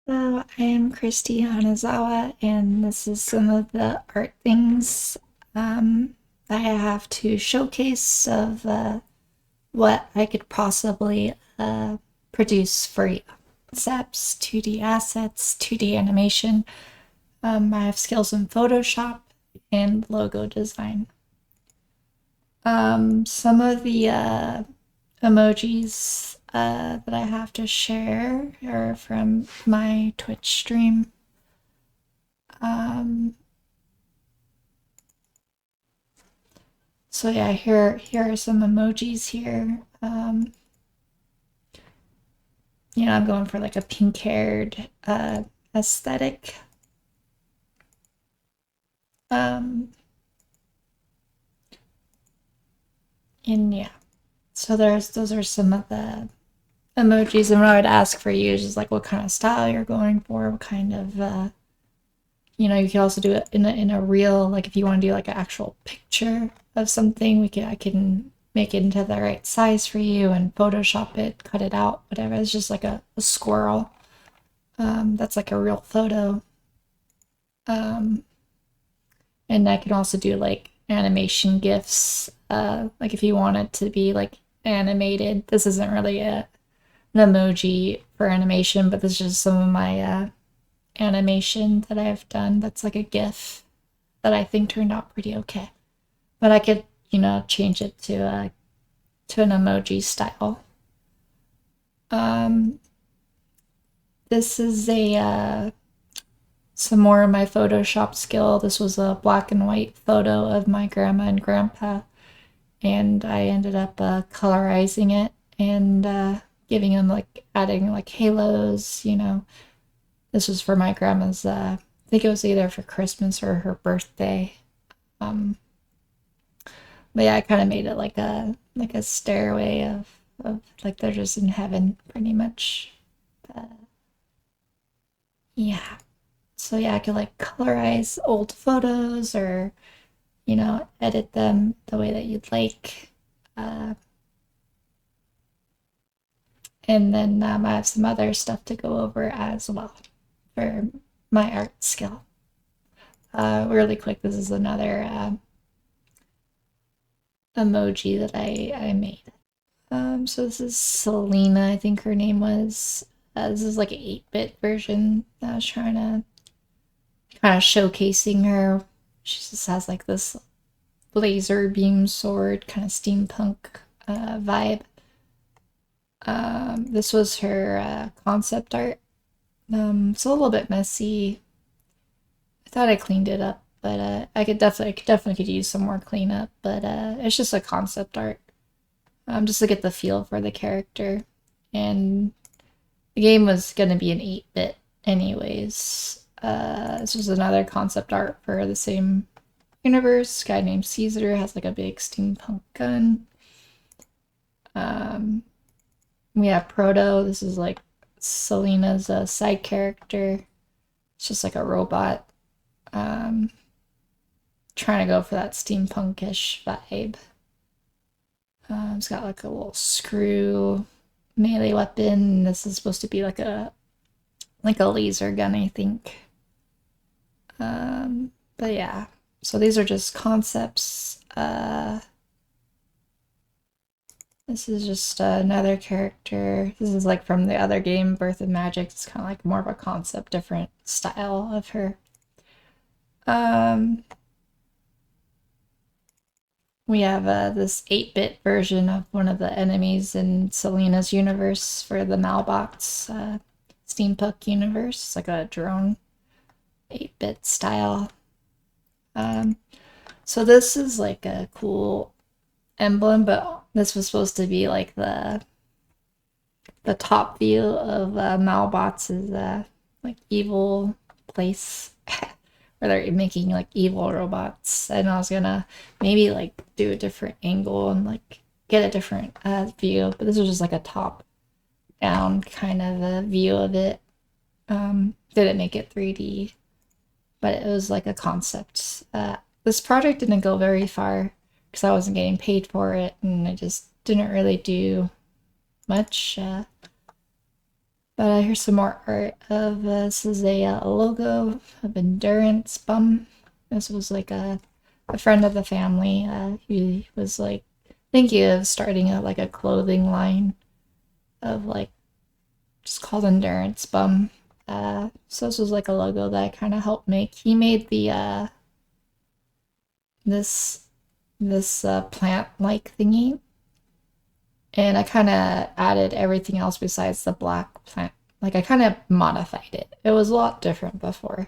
Hello, I am Christy Hanazawa, and this is some of the art things I have to showcase of what I could possibly produce for you. Concepts, 2D assets, 2D animation. I have skills in Photoshop and logo design. Some of the emojis that I have to share are from my Twitch stream. Um, so yeah, here are some emojis here. I'm going for like a pink-haired aesthetic. Um, and yeah, so those are some of the emojis, and what I would ask for you is just like what kind of style you're going for, what kind of you can also do it in a real, like if you want to do like an actual picture of something, I can make it into the right size for you and Photoshop it, cut it out, whatever. It's just like a squirrel. That's like a real photo. Um, and I can also do like animation GIFs. Like if you want it to be like animated. This isn't really an emoji for animation, but this is just some of my animation that I've done that's like a GIF that I think turned out pretty okay. But I could, change it to an emoji style. Um, this is a some more of my Photoshop skill. This was a black and white photo of my grandma and grandpa, and I ended up colorizing it and giving them like adding like halos. This was for my grandma's. I think it was either for Christmas or her birthday. Um, but yeah, I kind of made it like a stairway of like they're just in heaven, pretty much. But, yeah. So yeah, I could like colorize old photos or edit them the way that you'd like. Uh, and then I have some other stuff to go over as well for my art skill. Really quick, this is another emoji that I made. So this is Selena, I think her name was. This is like an 8-bit version. I was trying to kind of showcasing her. She just has like this laser beam sword, kind of steampunk vibe. This was her concept art. It's a little bit messy. I thought I cleaned it up, but I could definitely use some more cleanup. But it's just a concept art, just to get the feel for the character. And the game was gonna be an 8-bit, anyways. This was another concept art for the same universe. A guy named Caesar has like a big steampunk gun. Um, we have Proto. This is like Selena's side character. It's just like a robot. Um, Trying to go for that steampunkish vibe. It's got like a little screw melee weapon. This is supposed to be like a laser gun, I think. But yeah, so these are just concepts. This is just another character. This is like from the other game, Birth of Magic. It's kind of like more of a concept, different style of her. Um, we have this 8-bit version of one of the enemies in Selena's universe for the Malbox steampunk universe. It's like a drone 8-bit style. Um, so this is like a cool emblem, but this was supposed to be like the top view of Malbots' like evil place where they're making like evil robots, and I was gonna maybe like do a different angle and like get a different view, but this was just like a top down kind of a view of it. Didn't make it 3D, but it was like a concept. This project didn't go very far because I wasn't getting paid for it, and I just didn't really do much. But here's some more art of this is a logo of Endurance Bum. This was like a friend of the family. He was like thinking of starting like a clothing line of like just called Endurance Bum. So this was like a logo that I kind of helped make. He made the this plant like thingy, and I kind of added everything else besides the black plant. Like I kind of modified it. It was a lot different before.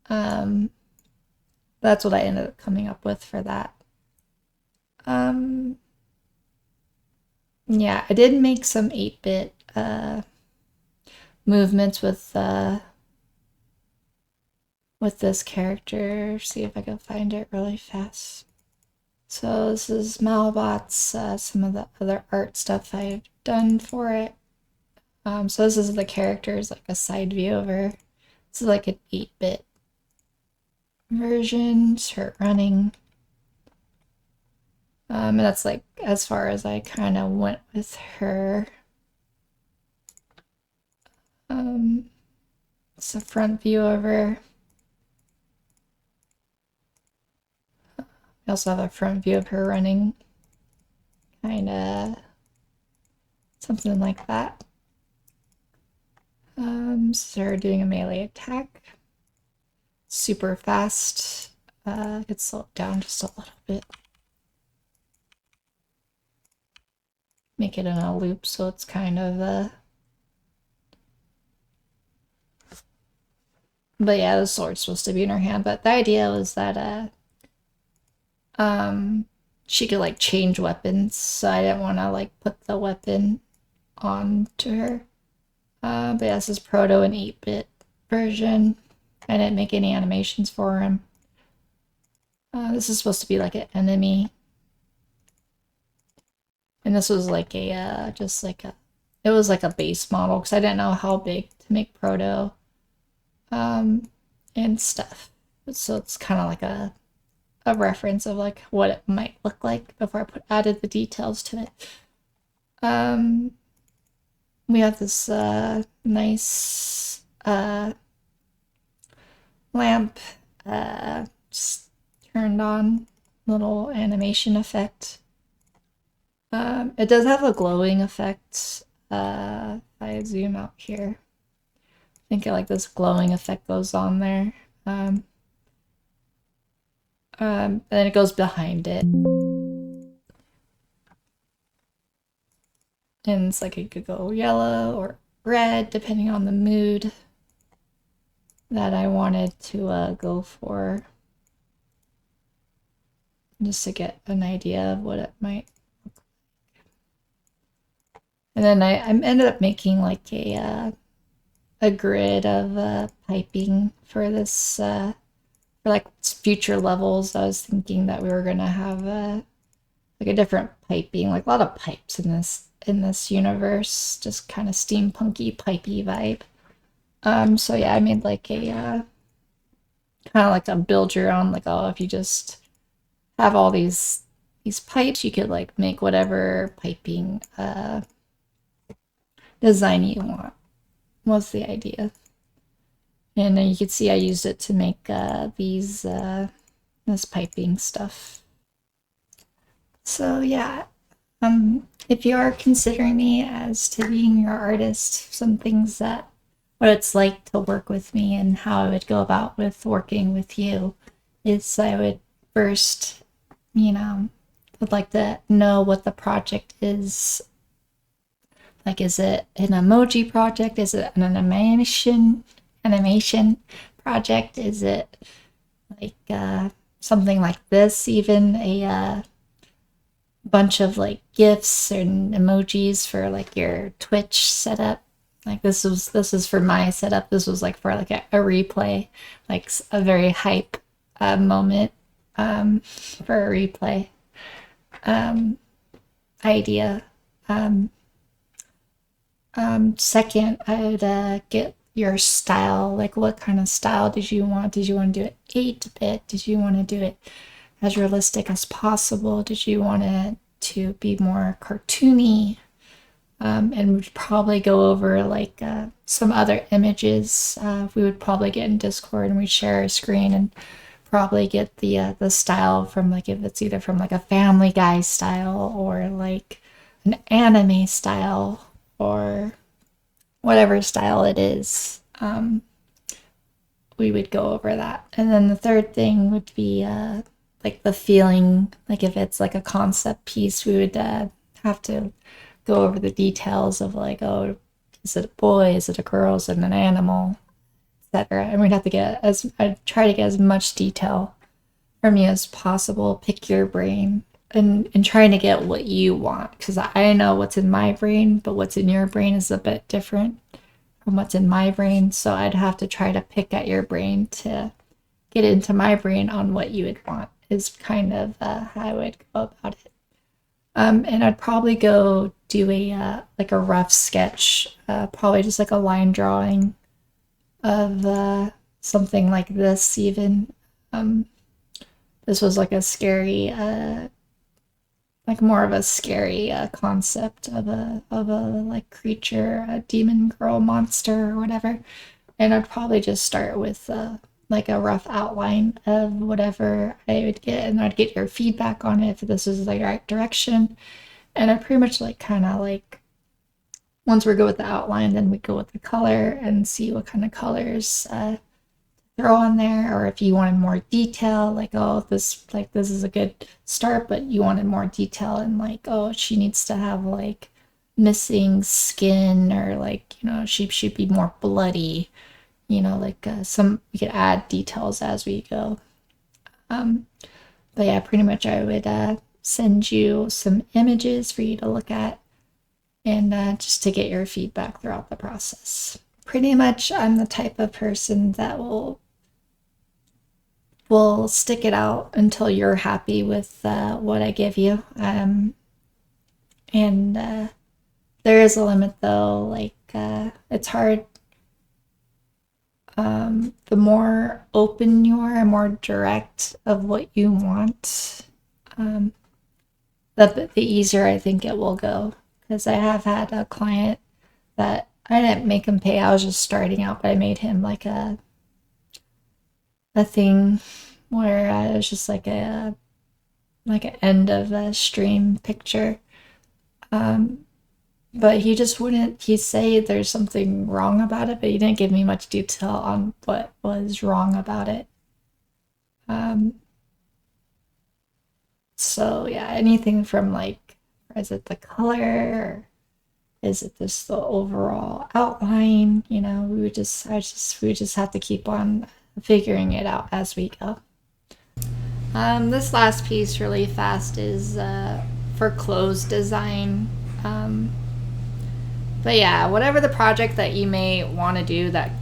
Um, that's what I ended up coming up with for that. Um, yeah, I did make some 8-bit movements with this character. See if I can find it really fast. So this is Malbot's, some of the other art stuff I've done for it. So this is the characters, like a side view of her. This is like an 8-bit version, just her running. And that's like as far as I kind of went with her. It's a front view of her. I also have a front view of her running. Kind of something like that. This is her doing a melee attack. Super fast. I could slow it down just a little bit. Make it in a loop so it's kind of but yeah, the sword's supposed to be in her hand, but the idea was that she could like change weapons, so I didn't want to like put the weapon onto her. But yeah, this is Proto an 8-bit version. I didn't make any animations for him. This is supposed to be like an enemy. And this was like a, just like a, it was like a base model because I didn't know how big to make Proto and stuff. So it's kind of like a reference of like what it might look like before I added the details to it. We have this nice lamp just turned on, little animation effect. It does have a glowing effect. If I zoom out here, I think like this glowing effect goes on there. And then it goes behind it. And it's like it could go yellow or red depending on the mood that I wanted to go for. Just to get an idea of what it might look like. And then I ended up making like a grid of piping for this for like future levels. I was thinking that we were gonna have like a different piping, like a lot of pipes in this universe, just kind of steampunky pipey vibe. So yeah, I made like a kind of like a build your own, like, oh, if you just have all these pipes, you could like make whatever piping design you want, was the idea. And then you can see I used it to make this piping stuff. So yeah, if you are considering me as to being your artist, some things that what it's like to work with me and how I would go about with working with you is I would first, would like to know what the project is. Like, is it an emoji project? Is it an animation project? Is it like something like this? Even a bunch of like GIFs and emojis for like your Twitch setup. Like this is for my setup. This was like for like a replay, like a very hype moment for a replay idea. Second, I would get your style. Like, what kind of style did you want? Did you want to do it 8-bit? Did you want to do it as realistic as possible? Did you want it to be more cartoony? And we'd probably go over like some other images. We would probably get in Discord and we'd share a screen and probably get the style from like if it's either from like a Family Guy style or like an anime style or whatever style it is. We would go over that. And then the third thing would be like the feeling, like if it's like a concept piece, we would have to go over the details of like, oh, is it a boy, is it a girl, is it an animal, etc. And we'd have to get I'd try to get as much detail from you as possible, pick your brain, and trying to get what you want, because I know what's in my brain, but what's in your brain is a bit different from what's in my brain. So I'd have to try to pick at your brain to get into my brain on what you would want, is kind of how I would go about it. And I'd probably go do a like a rough sketch, probably just like a line drawing of something like this. Even this was like a scary, like more of a scary concept of a like creature, a demon girl monster or whatever. And I'd probably just start with like a rough outline of whatever I would get, and I'd get your feedback on it if this is the right direction. And I pretty much like kind of like once we go with the outline, then we go with the color and see what kind of colors throw on there, or if you wanted more detail, like oh this is a good start, but you wanted more detail and like oh she needs to have like missing skin, or like you know she should be more bloody, you know, like some we could add details as we go. But yeah, pretty much I would send you some images for you to look at and just to get your feedback throughout the process. Pretty much I'm the type of person that will stick it out until you're happy with what I give you. And there is a limit though, like it's hard. The more open you are and more direct of what you want, the easier I think it will go. Because I have had a client that I didn't make him pay. I was just starting out, but I made him like a thing where it was just like an end of a stream picture. But he just wouldn't. He'd say there's something wrong about it, but he didn't give me much detail on what was wrong about it. So yeah, anything from like, is it the color? Or is it just the overall outline? You know, we would just have to keep on figuring it out as we go. This last piece really fast is for clothes design. But yeah, whatever the project that you may want to do that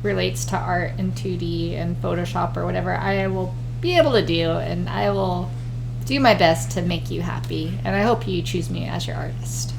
relates to art and 2D and Photoshop or whatever, I will be able to do, and I will do my best to make you happy. And I hope you choose me as your artist.